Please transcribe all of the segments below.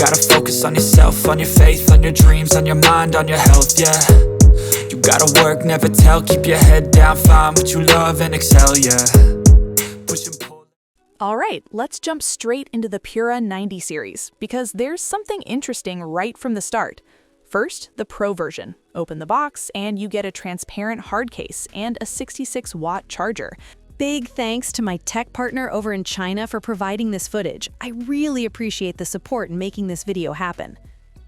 gotta focus on yourself, on your faith, on your dreams, on your mind, on your health, yeah. You gotta work, never tell, keep your head down, find what you love and excel, yeah. Push and pull. All right, let's jump straight into the Pura 90 series, because there's something interesting right from the start. First, the Pro version. Open the box, and you get a transparent hard case and a 66-watt charger. Big thanks to my tech partner over in China for providing this footage. I really appreciate the support in making this video happen.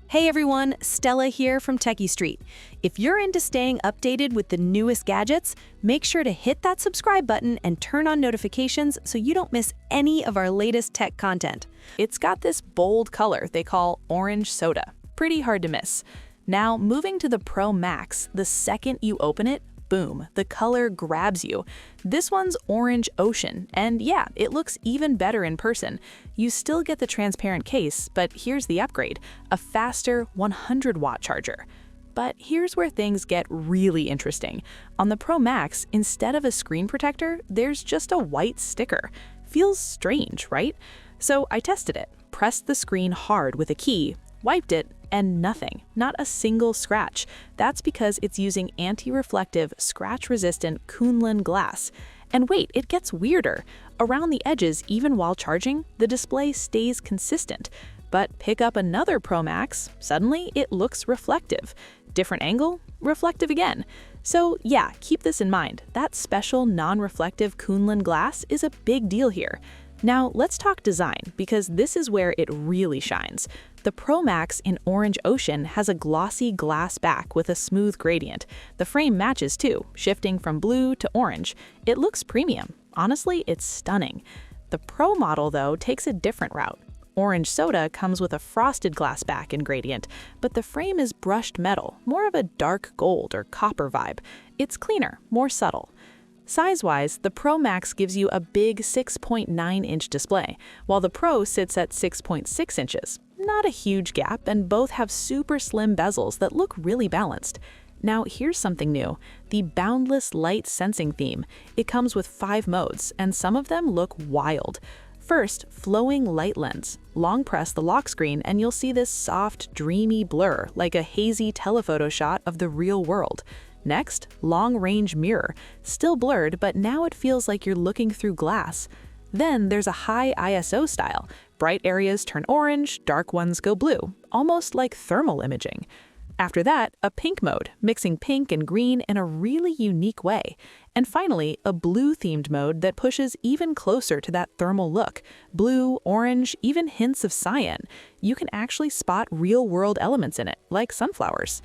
Hey everyone, Stella here from techiestreet. If you're into staying updated with the newest gadgets, make sure to hit that subscribe button and turn on notifications so you don't miss any of our latest tech content. It's got this bold color they call orange soda. Pretty hard to miss. Now, moving to the Pro Max, the second you open it, boom, the color grabs you. This one's orange ocean, and yeah, it looks even better in person. You still get the transparent case, but here's the upgrade, a faster 100-watt charger. But here's where things get really interesting. On the Pro Max, instead of a screen protector, there's just a white sticker. Feels strange, right? So I tested it, pressed the screen hard with a key, wiped it, and nothing, not a single scratch. That's because it's using anti-reflective, scratch-resistant Kunlun glass. And wait, it gets weirder. Around the edges, even while charging, the display stays consistent. But pick up another Pro Max, suddenly it looks reflective. Different angle, reflective again. So yeah, keep this in mind. That special non-reflective Kunlun glass is a big deal here. Now let's talk design, because this is where it really shines. The Pro Max in Orange Ocean has a glossy glass back with a smooth gradient. The frame matches too, shifting from blue to orange. It looks premium. Honestly, it's stunning. The Pro model, though, takes a different route. Orange Soda comes with a frosted glass back and gradient, but the frame is brushed metal, more of a dark gold or copper vibe. It's cleaner, more subtle. Size-wise, the Pro Max gives you a big 6.9-inch display, while the Pro sits at 6.6 inches. Not a huge gap, and both have super slim bezels that look really balanced. Now here's something new, the Boundless Light Sensing theme. It comes with 5 modes, and some of them look wild. First, flowing light lens. Long press the lock screen and you'll see this soft, dreamy blur, like a hazy telephoto shot of the real world. Next, long-range mirror. Still blurred, but now it feels like you're looking through glass. Then there's a high ISO style. Bright areas turn orange, dark ones go blue, almost like thermal imaging. After that, a pink mode, mixing pink and green in a really unique way. And finally, a blue-themed mode that pushes even closer to that thermal look. Blue, orange, even hints of cyan. You can actually spot real-world elements in it, like sunflowers.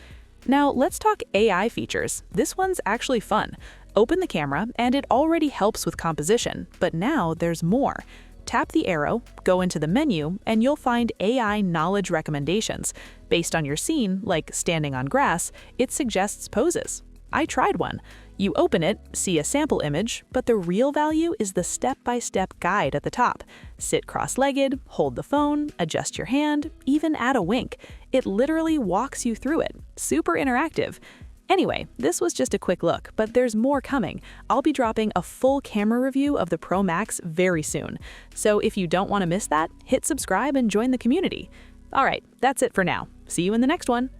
Now, let's talk AI features. This one's actually fun. Open the camera, and it already helps with composition, but now there's more. Tap the arrow, go into the menu, and you'll find AI knowledge recommendations. Based on your scene, like standing on grass, it suggests poses. I tried one. You open it, see a sample image, but the real value is the step-by-step guide at the top. Sit cross-legged, hold the phone, adjust your hand, even add a wink. It literally walks you through it. Super interactive. Anyway, this was just a quick look, but there's more coming. I'll be dropping a full camera review of the Pro Max very soon. So if you don't want to miss that, hit subscribe and join the community. All right, that's it for now. See you in the next one.